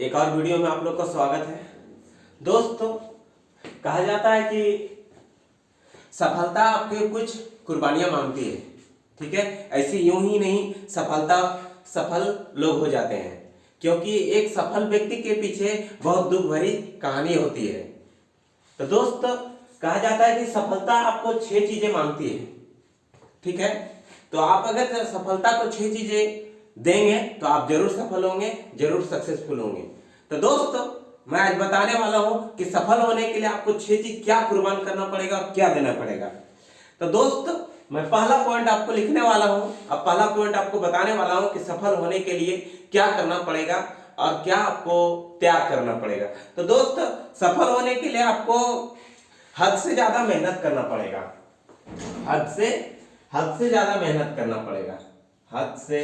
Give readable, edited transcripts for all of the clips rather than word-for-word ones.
एक और वीडियो में आप लोग का स्वागत है। दोस्तों, कहा जाता है कि सफलता आपके कुछ कुर्बानियां मांगती है। ठीक है, ऐसे यूं ही नहीं सफल लोग हो जाते हैं, क्योंकि एक सफल व्यक्ति के पीछे बहुत दुख भरी कहानी होती है। तो दोस्त, कहा जाता है कि सफलता आपको 6 चीजें मांगती है। ठीक है, तो आप अगर सफलता को 6 चीजें देंगे तो आप जरूर सफल होंगे, जरूर सक्सेसफुल होंगे। तो दोस्तों, मैं आज बताने वाला हूं कि सफल होने के लिए आपको 6 चीज क्या कुर्बान करना पड़ेगा और क्या देना पड़ेगा। तो दोस्त, मैं पहला पॉइंट आपको लिखने वाला हूं, अब पहला पॉइंट आपको बताने वाला हूं कि सफल होने के लिए क्या करना पड़ेगा और क्या आपको त्याग करना पड़ेगा। तो दोस्त, सफल होने के लिए आपको हद से ज्यादा मेहनत करना पड़ेगा। हद से ज्यादा मेहनत करना पड़ेगा। हद से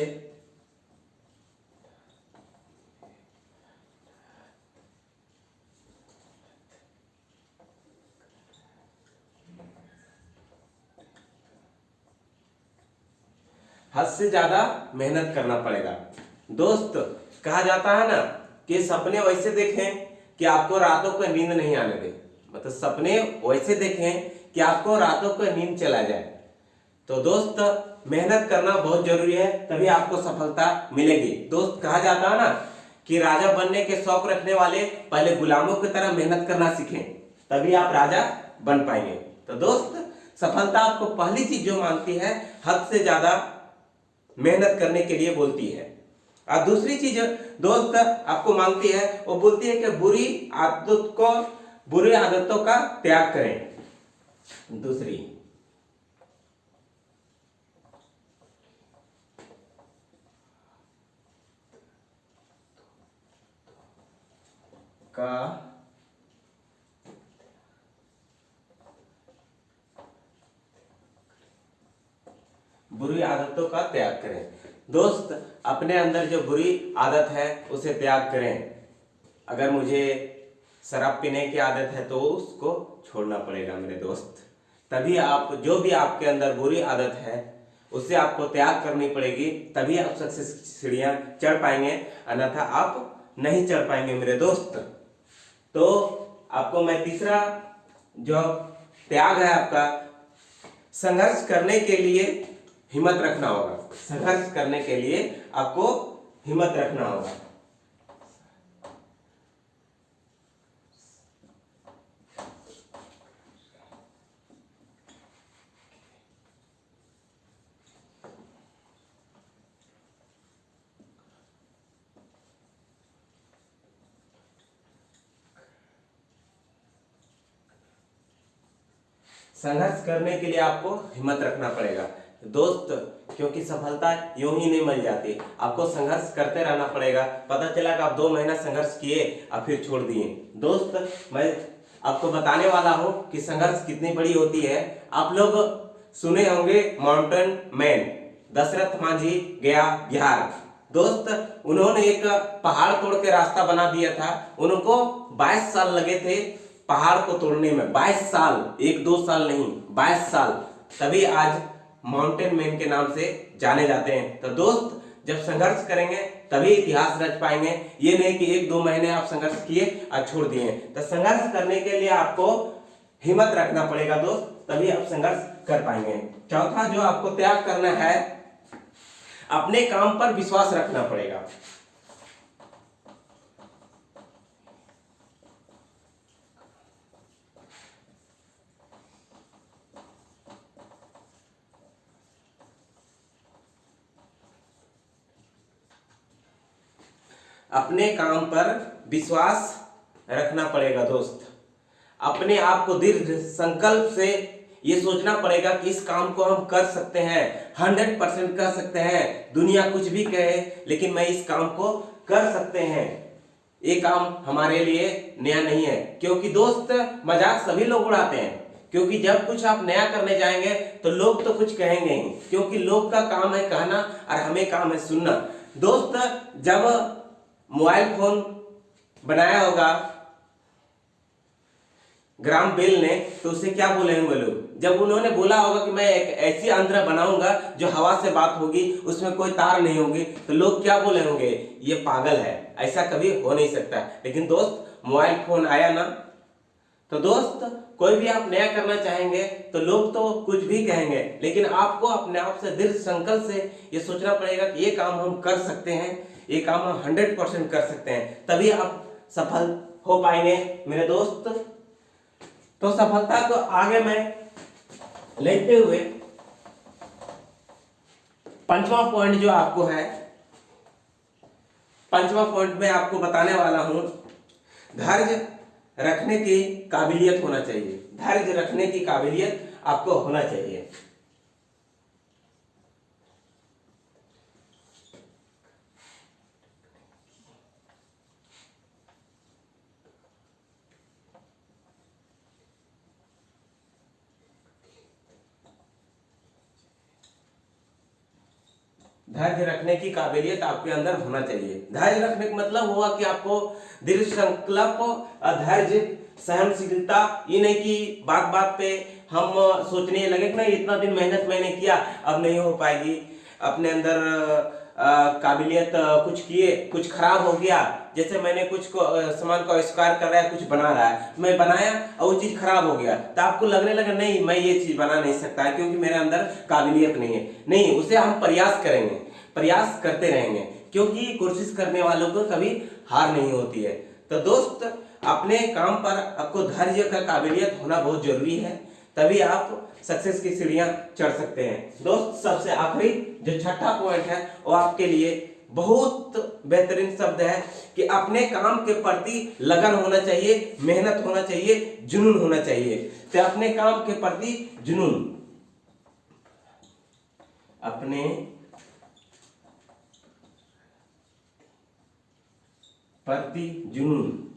ज्यादा मेहनत करना पड़ेगा। दोस्त, कहा जाता है ना कि सपने वैसे देखें कि आपको रातों को नींद नहीं आने दे, मतलब सपने वैसे देखें कि आपको रातों को नींद चला जाए। तो दोस्त, मेहनत करना बहुत जरूरी है, तभी आपको सफलता मिलेगी। दोस्त, कहा जाता है ना कि राजा बनने के शौक रखने वाले पहले गुलामों की तरह मेहनत करना सीखें, तभी आप राजा बन पाएंगे। तो दोस्त, सफलता आपको पहली चीज जो मांगती है, हद से ज्यादा मेहनत करने के लिए बोलती है। और दूसरी चीज दोस्त आपको मांगती है, वो बोलती है कि बुरी आदतों का त्याग करें। दूसरी का बुरी आदतों का त्याग करें। दोस्त, अपने अंदर जो बुरी आदत है उसे त्याग करें। अगर मुझे शराब पीने की आदत है तो उसको छोड़ना पड़ेगा मेरे दोस्त। तभी आप, जो भी आपके अंदर बुरी आदत है उसे आपको त्याग करनी पड़ेगी, तभी आप सक्सेस सीढ़ियां चढ़ पाएंगे, अन्यथा आप नहीं चढ़ पाएंगे मेरे दोस्त। तो आपको मैं तीसरा जो त्याग है आपका, संघर्ष करने के लिए हिम्मत रखना होगा। संघर्ष करने के लिए आपको हिम्मत रखना होगा। संघर्ष करने के लिए आपको हिम्मत रखना पड़ेगा दोस्त, क्योंकि सफलता यूं ही नहीं मिल जाती, आपको संघर्ष करते रहना पड़ेगा। पता चला कि आप 2 महीना संघर्ष किए और फिर छोड़ दिए। दोस्त, मैं आपको बताने वाला हूं कि संघर्ष कितनी बड़ी होती है। आप लोग सुने होंगे माउंटेन मैन, दशरथ मांझी गया बिहार। दोस्त, उन्होंने एक पहाड़ तोड़ के रास्ता बना दिया था। उनको 22 साल लगे थे पहाड़ को तोड़ने में। 22 साल, 1-2 साल नहीं, 22 साल। तभी आज माउंटेन मैन के नाम से जाने जाते हैं। तो दोस्त, जब संघर्ष करेंगे तभी इतिहास रच पाएंगे। ये नहीं कि 1-2 महीने आप संघर्ष किए और छोड़ दिए। तो संघर्ष करने के लिए आपको हिम्मत रखना पड़ेगा दोस्त, तभी आप संघर्ष कर पाएंगे। चौथा जो आपको त्याग करना है, अपने काम पर विश्वास रखना पड़ेगा। अपने काम पर विश्वास रखना पड़ेगा दोस्त। अपने आप को दृढ़ संकल्प से ये सोचना पड़ेगा कि इस काम को हम कर सकते हैं, 100% कर सकते हैं। दुनिया कुछ भी कहे, लेकिन मैं इस काम को कर सकते हैं। ये काम हमारे लिए नया नहीं है, क्योंकि दोस्त मजाक सभी लोग उड़ाते हैं। क्योंकि जब कुछ आप नया करने जाएंगे तो लोग तो कुछ कहेंगे ही, क्योंकि लोग का काम है कहना और हमें काम है सुनना। दोस्त, जब मोबाइल फोन बनाया होगा ग्राम बेल ने, तो उसे क्या बोले होंगे लोग? जब उन्होंने बोला होगा कि मैं एक ऐसी आंध्र बनाऊंगा जो हवा से बात होगी, उसमें कोई तार नहीं होगी, तो लोग क्या बोले होंगे? ये पागल है, ऐसा कभी हो नहीं सकता। लेकिन दोस्त मोबाइल फोन आया ना, तो दोस्त कोई भी आप नया करना चाहेंगे तो लोग तो कुछ भी कहेंगे, लेकिन आपको अपने आप से दृढ़ संकल्प से ये सोचना पड़ेगा कि ये काम हम कर सकते हैं, ये काम हम 100% कर सकते हैं, तभी आप सफल हो पाएंगे मेरे दोस्त। तो सफलता को आगे मैं लेते हुए पांचवा पॉइंट जो आपको है, पांचवा पॉइंट में आपको बताने वाला हूं, धैर्य रखने की काबिलियत होना चाहिए। धैर्य रखने की काबिलियत आपको होना चाहिए। धैर्य रखने की काबिलियत आपके अंदर होना चाहिए। धैर्य रखने का मतलब हुआ कि आपको दृढ़ संकल्प, धैर्य, सहनशीलता। ये नहीं कि बात बात पे हम सोचने लगे कि नहीं इतना दिन मेहनत मैंने किया अब नहीं हो पाएगी, अपने अंदर काबिलियत कुछ किए, कुछ खराब हो गया, जैसे मैंने कुछ को सामान को आविष्कार कर रहा है, कुछ बना रहा है, मैं बनाया और वो चीज खराब हो गया, तो आपको लगने लगा नहीं मैं ये चीज बना नहीं सकता है क्योंकि मेरे अंदर काबिलियत नहीं है। नहीं, उसे हम प्रयास करेंगे, प्रयास करते रहेंगे, क्योंकि कोशिश करने वालों को कभी हार नहीं होती है। तो दोस्त अपने काम पर आपको धैर्य का काबिलियत होना बहुत जरूरी है, तभी आप सक्सेस की सीढ़ियां चढ़ सकते हैं। दोस्त सबसे आखिरी जो छठा पॉइंट है वो आपके लिए बहुत बेहतरीन शब्द है कि अपने काम के प्रति लगन होना चाहिए, मेहनत होना चाहिए, जुनून होना चाहिए। तो अपने काम के प्रति जुनून, अपने प्रति जुनून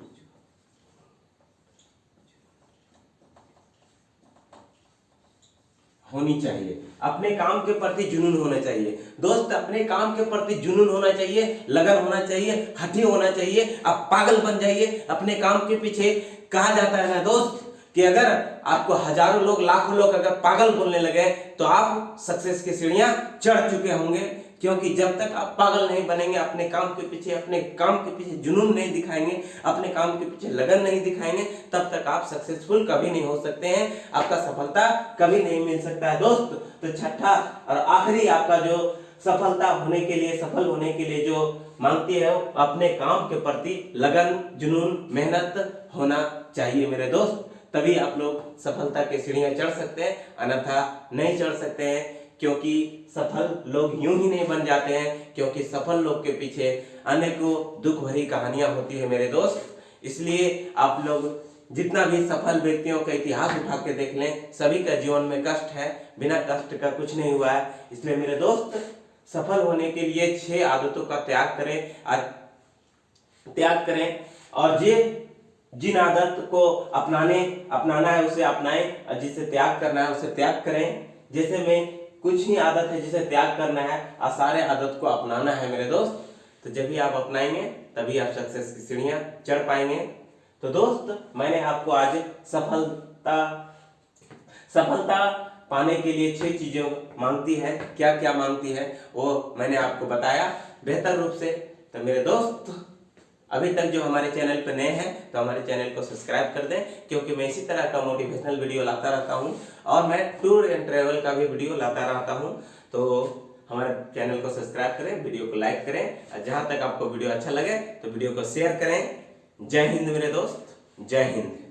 होनी चाहिए। अपने काम के प्रति जुनून होना चाहिए दोस्त, अपने काम के प्रति जुनून होना चाहिए, लगन होना चाहिए, हठी होना चाहिए। आप पागल बन जाइए अपने काम के पीछे। कहा जाता है ना दोस्त कि अगर आपको हजारों लोग, लाखों लोग अगर पागल बोलने लगे तो आप सक्सेस की सीढ़ियां चढ़ चुके होंगे, क्योंकि जब तक आप पागल नहीं बनेंगे, अपने काम के पीछे, अपने काम के पीछे जुनून नहीं दिखाएंगे, अपने काम के पीछे लगन नहीं दिखाएंगे, तब तक आप सक्सेसफुल कभी नहीं हो सकते हैं, आपका सफलता कभी नहीं मिल सकता है दोस्त। तो छठा और आखिरी आपका जो सफलता होने के लिए, सफल होने के लिए जो मांगती है, अपने काम के प्रति लगन, जुनून, मेहनत होना चाहिए मेरे दोस्त, तभी आप लोग सफलता की सीढ़ियां चढ़ सकते हैं, अन्यथा नहीं चढ़ सकते हैं। क्योंकि सफल लोग यूं ही नहीं बन जाते हैं, क्योंकि सफल लोग के पीछे अनेकों दुख भरी कहानियां होती है मेरे दोस्त। इसलिए आप लोग जितना भी सफल व्यक्तियों का इतिहास उठा के देख लें, सभी का जीवन में कष्ट है, बिना कष्ट का कुछ नहीं हुआ है। इसलिए मेरे दोस्त सफल होने के लिए 6 आदतों का त्याग करें और जिन आदत को अपनाना है उसे अपनाएं, और जिसे त्याग करना है उसे त्याग करें। जैसे में कुछ ही आदत है जिसे त्याग करना है और सारे आदत को अपनाना है मेरे दोस्त। तो जब भी आप अपनाएंगे तभी आप सक्सेस की सीढ़ियां चढ़ पाएंगे। तो दोस्त मैंने आपको आज सफलता पाने के लिए 6 चीजों मांगती है, क्या क्या मांगती है वो मैंने आपको बताया बेहतर रूप से। तो मेरे दोस्त अभी तक जो हमारे चैनल पर नए हैं तो हमारे चैनल को सब्सक्राइब कर दें, क्योंकि मैं इसी तरह का मोटिवेशनल वीडियो लाता रहता हूं और मैं टूर एंड ट्रैवल का भी वीडियो लाता रहता हूं। तो हमारे चैनल को सब्सक्राइब करें, वीडियो को लाइक करें, और जहां तक आपको वीडियो अच्छा लगे तो वीडियो को शेयर करें। जय हिंद मेरे दोस्त, जय हिंद।